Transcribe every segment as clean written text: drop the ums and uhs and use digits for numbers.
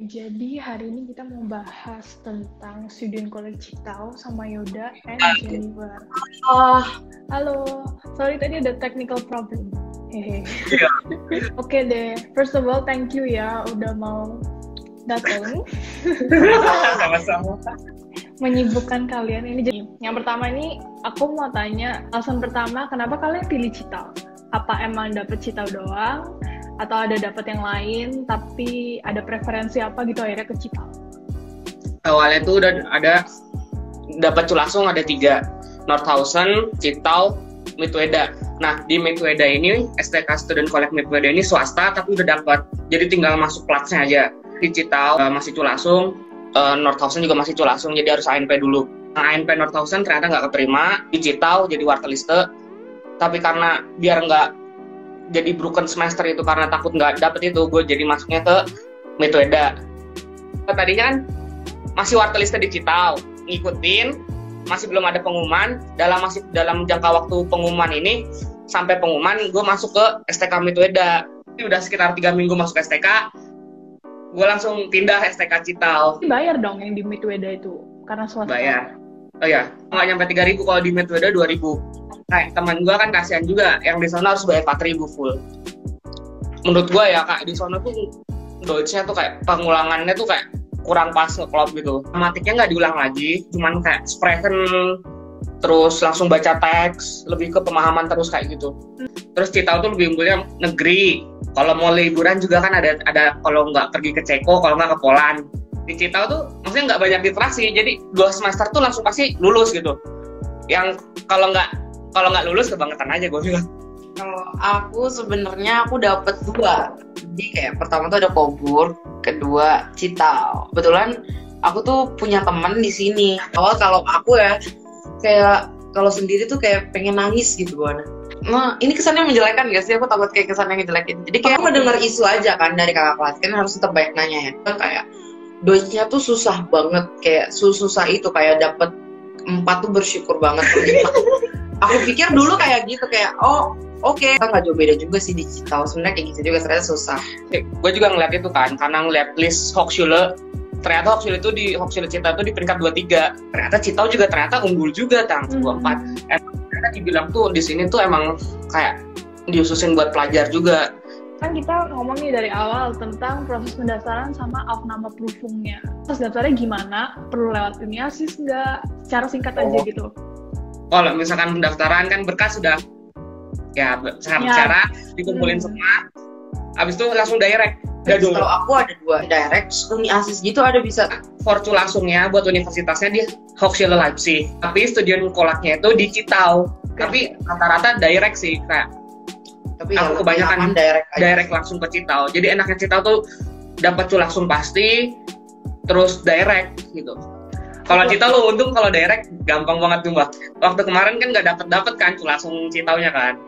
Jadi hari ini kita mau bahas tentang Student College Citao sama Yoda and Jennifer. Halo, sorry tadi ada technical problem. Hehe. Iya. Oke deh, first of all thank you ya udah mau datang Sama-sama. menyibukkan kalian ini. Jadi yang pertama ini aku mau tanya, alasan pertama kenapa kalian pilih Citao? Apa emang dapet Citao doang? Atau ada dapat yang lain tapi ada preferensi apa gitu akhirnya ke Citao? Awalnya tuh udah ada dapat langsung ada 3, Nordhausen, Citao, Midweda. Nah di Midweda ini STK Student College Midweda ini swasta tapi udah dapat, jadi tinggal masuk platsnya aja. Di Citao masih langsung, Nordhausen juga masih langsung, jadi harus ANP dulu. Nah, ANP Nordhausen ternyata nggak keterima, di Citao jadi warteliste. Tapi karena biar nggak jadi broken semester itu karena takut nggak dapet itu, gue jadi masuknya ke Midweda. Tadinya kan masih warteliste di Citao, ngikutin, masih belum ada pengumuman. Dalam jangka waktu pengumuman ini sampai pengumuman, gue masuk ke STK Midweda. Ini udah sekitar 3 minggu masuk STK, gue langsung pindah STK Citao. Bayar dong yang di Midweda itu karena swasta. Bayar. Oh ya, nggak nyampe 3.000, kalau di Midweda 2.000. Kayak teman gue kan kasihan juga, yang di sana harus bayar 4.000 full. Menurut gue ya kak, di sana tuh Deutsch-nya tuh kayak pengulangannya tuh kayak kurang pas ngeklop gitu. Gramatiknya nggak diulang lagi, cuman kayak sprechen, terus langsung baca teks, lebih ke pemahaman terus kayak gitu. Terus Citao tuh lebih unggulnya negeri. Kalau mau liburan juga kan ada kalau nggak pergi ke Ceko, kalau nggak ke Poland. Di Citao tuh maksudnya nggak banyak literasi, jadi 2 semester tuh langsung pasti lulus gitu. Yang kalau nggak lulus kebangetan aja gue bilang. Kalau aku sebenarnya aku dapet 2. Jadi kayak pertama tuh ada Coburg, kedua Citao. Kebetulan aku tuh punya teman di sini. Awal kalau aku ya kayak kalau sendiri tuh kayak pengen nangis gitu gue. Nah, ini kesannya menjelekan gak sih? Aku takut kayak kesannya ngejelekin. Jadi kayak aku mendengar isu aja kan dari kakak kelas, kan harus tetap banyak nanya ya. Kayak Deutsch-nya tuh susah banget, kayak susah itu kayak dapet 4 tuh bersyukur banget. Aku pikir dulu kayak gitu, kayak oke. Kita nggak jauh beda juga sih di Citao, sebenarnya kayak gitu juga, ternyata susah. Gue juga ngeliat itu kan, karena ngeliat list Hochschule, ternyata Hochschule Citao itu di peringkat 23. Ternyata Citao juga ternyata unggul juga, 24. Ternyata dibilang tuh di sini tuh emang kayak diususin buat pelajar juga. Kan kita ngomong nih dari awal tentang proses pendaftaran sama Aufnahmeprüfungnya. Terus daftarnya gimana? Perlu lewat Uniasis nggak? Secara singkat aja gitu. Kalau misalkan pendaftaran kan berkas sudah ya syarat dikumpulin semua, habis itu langsung direct. Kalau aku ada 2 direct, Uniasis gitu ada bisa. Forcu langsungnya buat universitasnya di Hochschule Leipzig, tapi Student College-nya itu di Citao. Tapi rata-rata direct sih, kayak Tapi aku kebanyakan direct langsung ke Citao. Jadi enaknya Citao tuh dapat langsung pasti, terus direct gitu. Kalau Citao lo untung, kalau direct gampang banget tuh mbak. Waktu kemarin kan nggak dapet kan langsung Citao-nya kan.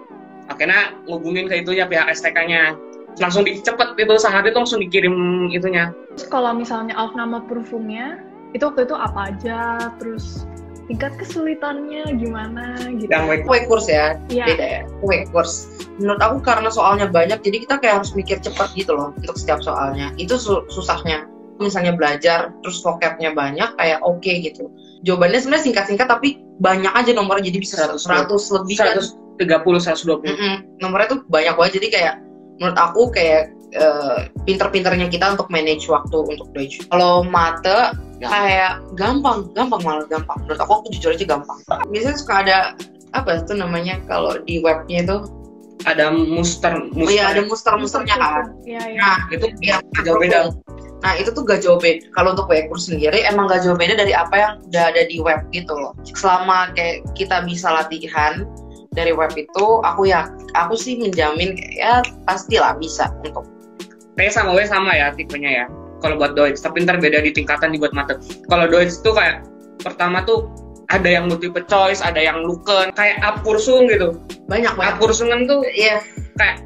Akhirnya ngubungin ke itunya pihak STK-nya. Langsung cepet itu, sehari tuh langsung dikirim itunya. Terus kalau misalnya Aufnahmeprüfungnya, itu waktu itu apa aja? Terus tingkat kesulitannya gimana gitu? Yang kue kurs ya, Iya. beda ya, kue kurs. Menurut aku karena soalnya banyak, jadi kita kayak harus mikir cepat gitu loh untuk setiap soalnya. Itu susahnya. Misalnya belajar, terus vocabnya banyak, kayak oke gitu. Jawabannya sebenarnya singkat-singkat, tapi banyak aja nomornya, jadi bisa 100 lebih. 130, 120. Nomornya tuh banyak banget, jadi kayak menurut aku kayak pinter-pinternya kita untuk manage waktu untuk Deutsch. Kalau mate kayak gampang malah gampang. Menurut aku jujur aja gampang. Biasanya suka ada apa itu namanya kalau di webnya itu ada muster. Iya, ada musternya kan. Iya. Nah itu yang jauh beda. Nah itu tuh gak jauh beda. Kalau untuk web kurs sendiri emang gak jauh beda dari apa yang udah ada di web gitu loh. Selama kayak kita bisa latihan dari web itu, aku sih menjamin ya pastilah bisa untuk. T sama W sama ya tipenya ya. Kalau buat Deutsch, tapi ntar beda di tingkatan dibuat mate. Kalau Deutsch tuh kayak pertama tuh ada yang multiple choice, ada yang Luken, kayak Abkursung gitu. Banyak. Abkursungan tuh Iya. kayak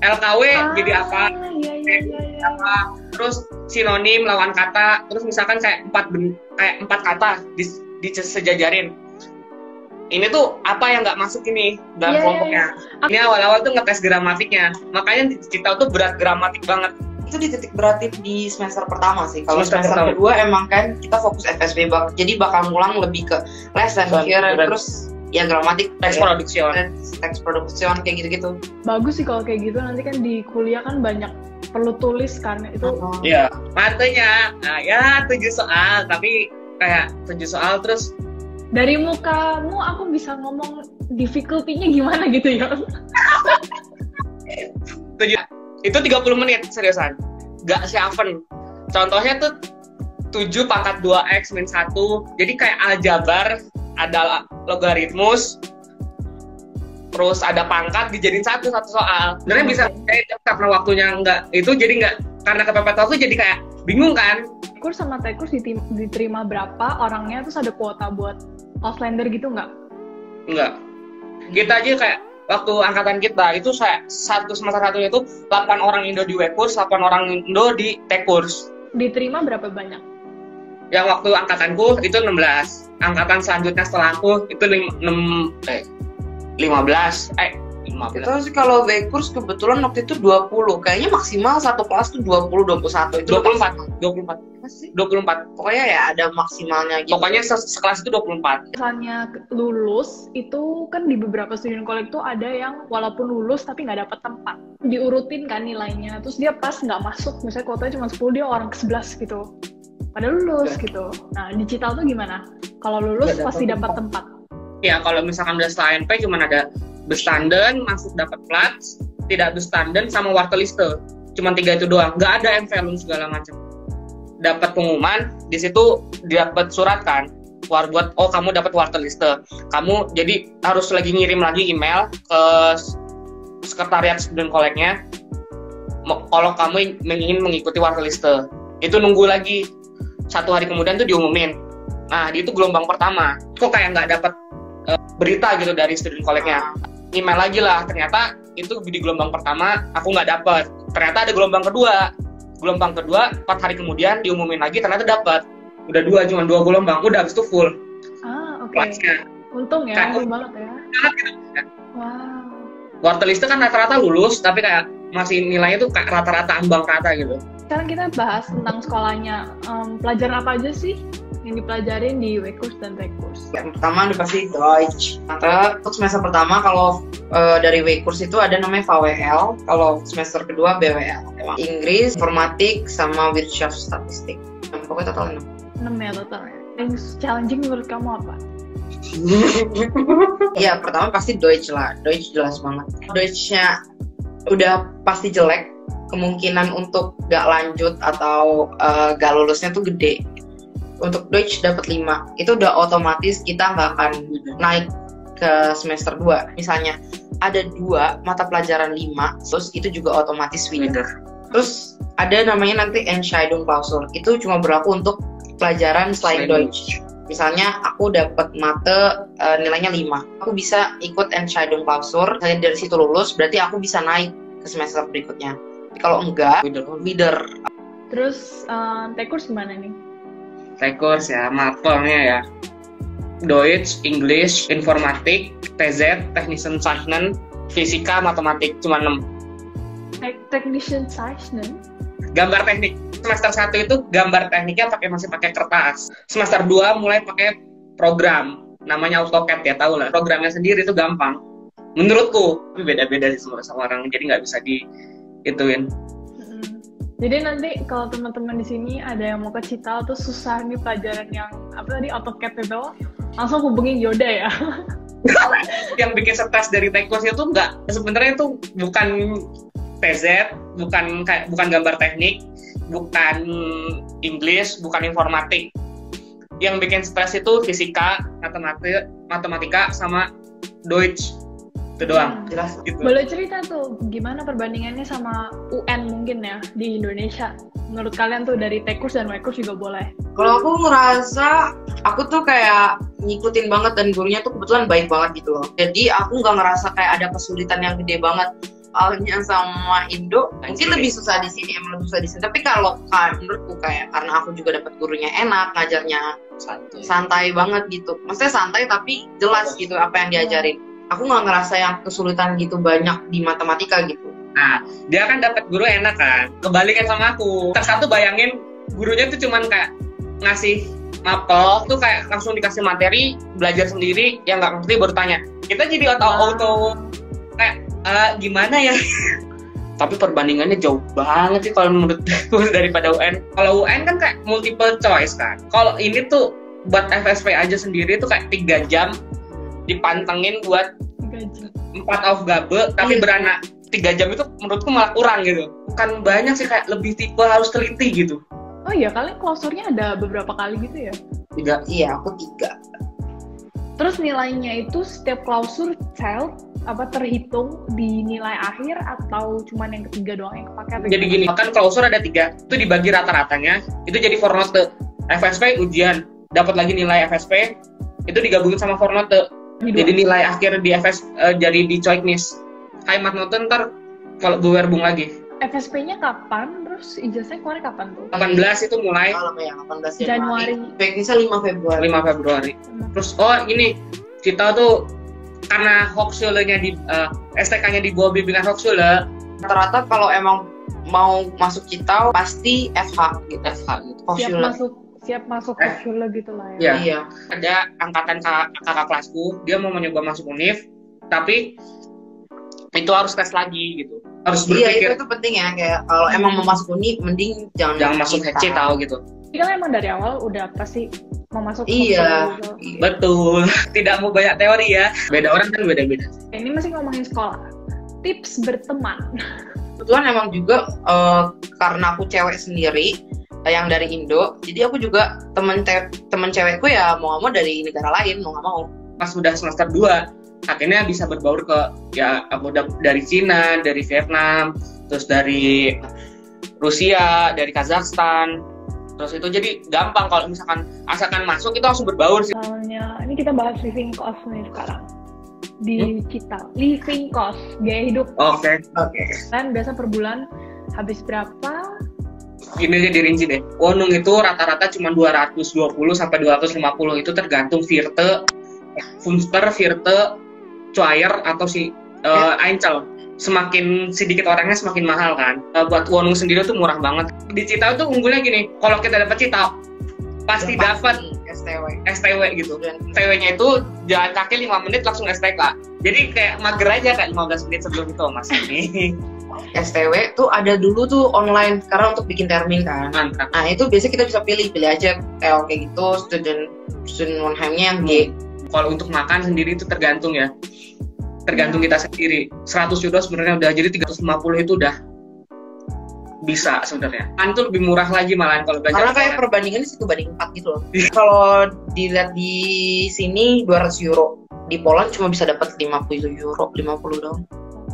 LKW jadi apa? Iya. Apa? Terus sinonim, lawan kata, terus misalkan kayak 4 kata disejajarin. Ini tuh apa yang nggak masuk ini dalam kelompoknya. Ini awal-awal tuh ngetes gramatiknya, makanya di Citao tuh berat gramatik banget. itu dititik beratin di semester pertama sih. Kalau semester pertama. kedua emang kan kita fokus FSB jadi bakal ngulang lebih ke les dan kira terus ya gramatik, teks production kayak gitu-gitu. Bagus sih kalau kayak gitu, nanti kan di kuliah kan banyak perlu tulis kan itu. Iya, matanya ya 7 soal, tapi kayak 7 soal terus dari mukamu aku bisa ngomong difficulty-nya gimana gitu ya. 7 itu 30 menit seriusan, gak seven. Contohnya tuh 7 pangkat 2x min 1, jadi kayak aljabar, ada logaritmus, terus ada pangkat dijadiin satu soal. Sebenarnya bisa karena waktunya enggak itu, jadi enggak, karena kepepet waktu jadi kayak bingung kan. Kurs sama tekurs diterima berapa orangnya, terus ada kuota buat Auslander gitu nggak? Enggak. Kita aja kayak waktu angkatan kita itu satu semester satunya itu 8 orang Indo di Wekurs, 8 orang Indo di Tekurs. Diterima berapa banyak? Yang waktu angkatanku itu 16. Angkatan selanjutnya setelah aku itu 15. Itu sih kalau Wekurs kebetulan waktu itu 20. Kayaknya maksimal satu kelas tuh 20 21. Itu 24. Masih 24. Pokoknya ya ada maksimalnya gitu. Pokoknya sekelas itu 24. Misalnya lulus, itu kan di beberapa student college tuh ada yang walaupun lulus tapi nggak dapat tempat. Diurutin kan nilainya, terus dia pas nggak masuk, misalnya kuotanya cuma 10, dia orang ke-11 gitu. Padahal lulus gitu. Nah, di Cital tuh gimana? Kalau lulus pasti dapat tempat. Ya, kalau misalkan udah setelah NP cuma ada bestanden, masuk dapat plat, tidak bestanden, sama warteliste. Cuma 3 itu doang. Nggak ada MVLUN segala macam. Dapat pengumuman, di situ dapat surat kan, buat kamu dapat warteliste. Kamu jadi harus lagi ngirim lagi email ke sekretariat student collect-nya kalau kamu ingin mengikuti warteliste. Itu nunggu lagi 1 hari kemudian tuh diumumin. Nah, itu gelombang pertama. Kok kayak nggak dapat berita gitu dari student collect-nya. Email lagi lah, ternyata itu di gelombang pertama aku nggak dapat. Ternyata ada gelombang kedua. Gelombang kedua 4 hari kemudian diumumin lagi, ternyata dapat. Udah cuma 2 gelombang, udah habis itu full. Oke. Okay. Untung ya, untung banget ya. Wow. Warteliste kan rata-rata lulus, tapi kayak masih nilainya tuh kayak rata-rata ambang rata gitu. Sekarang kita bahas tentang sekolahnya. Pelajaran apa aja sih yang dipelajarin di Wekurs dan Tekurs? Yang pertama udah pasti Deutsch. Untuk semester pertama kalau dari Wekurs itu ada namanya VWL, kalau semester kedua BWL. Inggris, informatik, sama Wirtschaftsstatistik. Pokoknya total 6. 6 ya totalnya. Yang challenging menurut kamu apa? Iya, pertama pasti Deutsch lah. Deutsch jelas banget. Deutsch-nya udah pasti jelek. Kemungkinan untuk gak lanjut atau gak lulusnya tuh gede. Untuk Deutsch dapat 5, itu udah otomatis kita nggak akan naik ke semester 2. Misalnya ada 2 mata pelajaran 5, terus itu juga otomatis winner. Terus ada namanya nanti Entscheidungsklausur, itu cuma berlaku untuk pelajaran selain Deutsch. Misalnya aku dapat mate nilainya 5, aku bisa ikut Entscheidungsklausur, misalnya dari situ lulus, berarti aku bisa naik ke semester berikutnya. Kalau enggak, winner. Terus Tekurs gimana nih? Tekurs ya, mapelnya ya. Deutsch, English, informatik, TZ, Technischen Zeichnen, fisika, matematik, cuma 6. Technischen Zeichnen? Gambar teknik. Semester 1 itu gambar tekniknya masih pakai kertas. Semester 2 mulai pakai program. Namanya AutoCAD ya, tahu lah. Programnya sendiri itu gampang. Menurutku, tapi beda-beda sih sama orang, jadi nggak bisa diituin. Jadi nanti kalau teman-teman di sini ada yang mau ke Cital tuh susah nih pelajaran yang apa tadi AutoCAD itu, langsung hubungin Yoda ya. Yang bikin stres dari Tekurs itu sebenarnya itu bukan TZ, bukan gambar teknik, bukan English, bukan informatik. Yang bikin stres itu fisika, matematika sama Deutsch. Itu doang. Jelas. Gitu. Boleh cerita tuh gimana perbandingannya sama UN mungkin ya di Indonesia? Menurut kalian tuh dari Tekurs dan Wekurs juga boleh. Kalau aku ngerasa aku tuh kayak ngikutin banget dan gurunya tuh kebetulan baik banget gitu loh. Jadi aku nggak ngerasa kayak ada kesulitan yang gede banget. Halnya sama Indo mungkin lebih susah di sini, emang lebih susah di sini. Tapi kalau menurutku kayak karena aku juga dapat gurunya enak, ngajarnya santai banget gitu. Maksudnya santai tapi jelas gitu apa yang diajarin. Aku nggak ngerasa yang kesulitan gitu banyak di matematika gitu. Nah, dia kan dapat guru enak kan. Kebalikan sama aku. Kelas 1 bayangin gurunya tuh cuman kayak ngasih mapel tuh kayak langsung dikasih materi, belajar sendiri, yang nggak ngerti baru tanya. Kita jadi auto kayak gimana ya? Tapi perbandingannya jauh banget sih kalau menurut aku daripada UN. Kalau UN kan kayak multiple choice kan. Kalau ini tuh buat FSP aja sendiri tuh kayak 3 jam dipantengin buat 4 gabe, tapi beranak 3 jam itu menurutku malah kurang gitu. Bukan banyak sih, kayak lebih tipe harus teliti gitu. Oh iya, kalian klausurnya ada beberapa kali gitu ya? 3. Iya, aku 3. Terus nilainya itu setiap klausur terhitung di nilai akhir atau cuman yang ketiga doang yang kepake? Jadi gini, kan klausur ada 3, itu dibagi rata-ratanya, itu jadi fornote. FSP ujian, dapat lagi nilai FSP, itu digabungin sama fornote. Jadi nilai akhir di jadi di Coiknis. Kaimat note ntar kalau bewerbung lagi. FSP-nya kapan? Terus ijazahnya keluar kapan tuh? 18 itu mulai. Kalau ya 18 Januari. Teknisnya 5 Februari. 5 Februari. Terus ini kita tuh karena Hochschule-nya di STK-nya di bawah bimbingan Hochschule. Rata-rata kalau emang mau masuk Citau pasti FH gitu. Siap masuk Hochschule gitu lah ya. ya. Iya. Ada angkatan kakak kelasku, dia mau mencoba masuk univ, tapi itu harus tes lagi gitu. Harus berpikir. Iya, itu penting ya, kayak kalau emang mau masuk univ mending jangan masuk HC tahu gitu. Jadi kan emang dari awal udah pasti mau masuk Iya. Betul. Tidak mau banyak teori ya. Beda orang kan beda-beda. Ini masih ngomongin sekolah. Tips berteman. Kebetulan emang juga karena aku cewek sendiri yang dari Indo, jadi aku juga temen cewekku ya mau nggak mau dari negara lain, mau nggak mau. Pas udah semester 2, akhirnya bisa berbaur ke ya aku dari Cina, dari Vietnam, terus dari Rusia, dari Kazakhstan. Terus itu jadi gampang kalau misalkan asalkan masuk itu langsung berbaur sih. Soalnya ini kita bahas living cost nih sekarang. Di Citau, living cost, gaya hidup. Oke. Kan biasa per bulan habis berapa? Ini aja dirinci deh. Wonung itu rata-rata cuma 220 sampai 250, itu tergantung Virte, Funster, Virte, Choir atau Aincel. Semakin sedikit orangnya semakin mahal kan. Buat Wonung sendiri tuh murah banget. Di Citau tuh unggulnya gini, kalau kita dapat Citau pasti dapat STW gitu. STW-nya itu jalan kaki 5 menit langsung STK. Jadi kayak mager aja kayak 15 menit sebelum itu Mas ini. STW tuh ada dulu tuh online sekarang untuk bikin termin kan. Mantap. Nah itu biasanya kita bisa pilih aja kayak gitu student Monheimnya yang G. Kalau untuk makan sendiri itu tergantung ya. Tergantung kita sendiri. 100 euro sebenarnya udah, jadi 350 itu udah bisa sebenarnya. Kan itu lebih murah lagi malahan kalau belajar. Karena kayak perbandingannya 1:4 gitu loh. Kalau dilihat di sini 200 euro. Di Poland cuma bisa dapat 50 euro, 50 dong.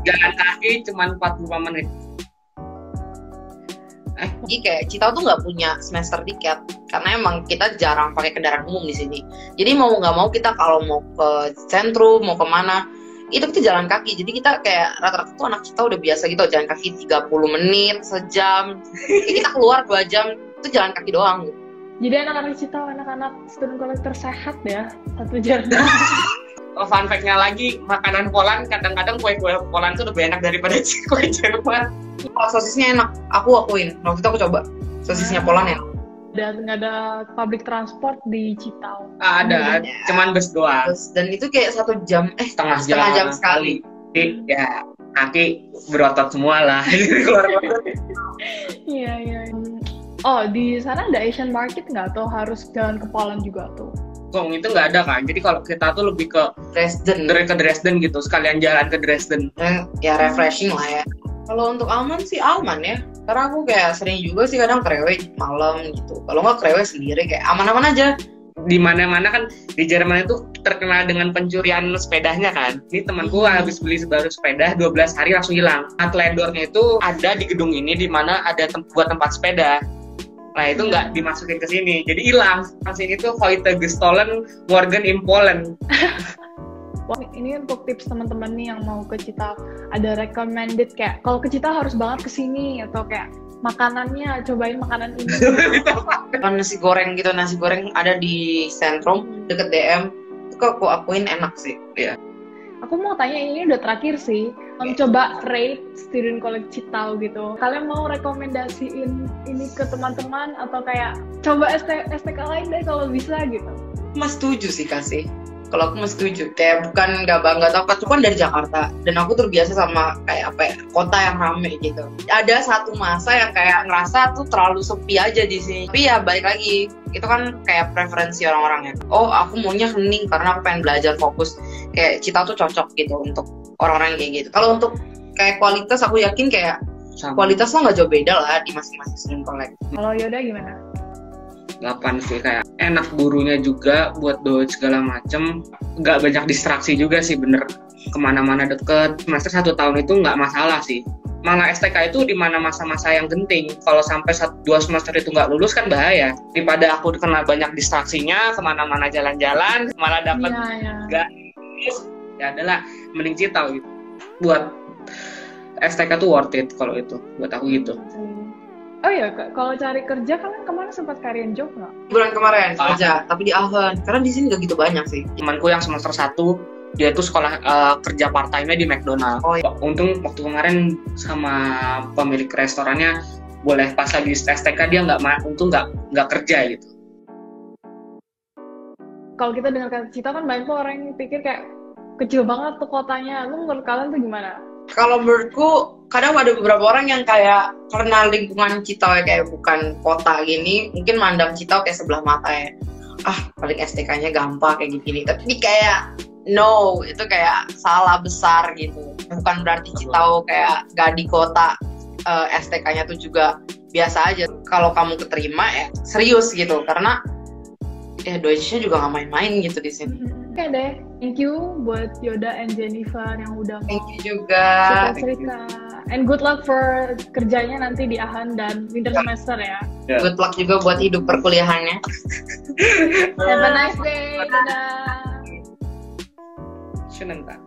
Jalan kaki cuma 45 menit. Jadi kayak Citau tuh nggak punya semester tiket karena emang kita jarang pakai kendaraan umum di sini. Jadi mau nggak mau kita kalau mau ke sentrum, mau kemana, itu kita jalan kaki. Jadi kita kayak rata-rata tuh anak Citau udah biasa gitu jalan kaki 30 menit, sejam. Kita keluar 2 jam itu jalan kaki doang. Gitu. Jadi anak-anak Citau, anak-anak student collector sehat ya, 1 jam. Fun fact-nya lagi, makanan Poland kadang-kadang kue-kue Poland tuh lebih enak daripada kue Jerman. Kalau sosisnya enak, aku akuin. Waktu itu aku coba sosisnya Poland enak. Dan nggak ada public transport di Citau. Ada, cuman bus doang. Dan itu kayak 1 jam, setengah jam sekali. Jadi ya kaki berotot semua lah. Iya. Oh, di sana ada Asian market nggak tuh? Harus jalan ke Poland juga tuh? Itu nggak ada kan, jadi kalau kita tuh lebih ke Dresden gitu, sekalian jalan ke Dresden. Ya refreshing lah ya. Kalau untuk aman sih aman ya, karena aku kayak sering juga sih kadang krewe malam gitu. Kalau nggak krewe sendiri kayak aman-aman aja. Di mana-mana kan di Jerman itu terkenal dengan pencurian sepedanya kan. Ini temanku habis beli baru sepeda 12 hari langsung hilang. Outledornya itu ada di gedung ini di mana ada buat tempat sepeda. Nah itu nggak dimasukin ke sini, jadi hilang. Sini tuh heute gestohlen, morgen in Polen. Wah, ini untuk tips teman-teman nih yang mau ke Citau. Ada recommended kayak kalau ke Citau harus banget ke sini atau kayak makanannya cobain makanan ini. Nasi goreng ada di sentrum deket DM. Itu aku akuin enak sih. Iya. Aku mau tanya ini udah terakhir sih. Coba rate student collect Citao gitu. Kalian mau rekomendasiin ini ke teman-teman atau kayak coba STK lain deh kalau bisa gitu? Mas setuju sih kasih. Kalau aku mah setuju, kayak bukan nggak bangga atau apa, itu kan dari Jakarta dan aku terbiasa sama kayak apa ya, kota yang rame gitu. Ada satu masa yang kayak ngerasa tuh terlalu sepi aja di sini. Tapi ya balik lagi, itu kan kayak preferensi orang-orang ya. Oh aku maunya hening karena aku pengen belajar fokus. Kayak Citao tuh cocok gitu untuk orang-orang kayak gitu. Kalau untuk kayak kualitas, aku yakin kayak kualitas lo nggak jauh beda lah di masing-masing student collect. Kalau Yoda gimana? 8 sih, kayak enak gurunya juga buat doa segala macem, nggak banyak distraksi juga sih, bener kemana-mana deket. Semester 1 tahun itu nggak masalah sih, malah STK itu di mana masa-masa yang genting. Kalau sampai 2 semester itu nggak lulus kan bahaya, daripada aku kena banyak distraksinya kemana-mana jalan-jalan malah dapet nggak ya adalah mending Citao gitu. Buat STK tuh worth it kalau itu buat aku gitu. Oh iya, kalau cari kerja kalian kemana sempat cariin job nggak? Bulan kemarin kerja, tapi di Alvan. Karena di sini nggak gitu banyak sih. Temanku yang semester 1, dia tuh sekolah kerja part time-nya di McDonald. Oh, iya. Untung waktu kemarin sama pemilik restorannya boleh pas lagi STK dia nggak kerja gitu. Kalau kita dengar kata Citao kan banyak tuh orang yang pikir kayak kecil banget tuh kotanya. Lu menurut kalian tuh gimana? Kalau menurutku kadang ada beberapa orang yang kayak karena lingkungan Citao ya, kayak bukan kota gini, mungkin mandang Citao kayak sebelah mata ya. Paling STK-nya gampang kayak gini. Tapi kayak no, itu kayak salah besar gitu. Bukan berarti Citao kayak gak di kota, STK-nya tuh juga biasa aja. Kalau kamu keterima ya serius gitu, karena ya Deutsche juga gak main-main gitu di sini. Oke deh, thank you buat Yoda and Jennifer yang udah Thank you juga. cerita. And good luck for kerjanya nanti di AHAN dan winter semester ya. Good luck juga buat hidup perkuliahannya. Have a nice day. Dadah. Seneng tak?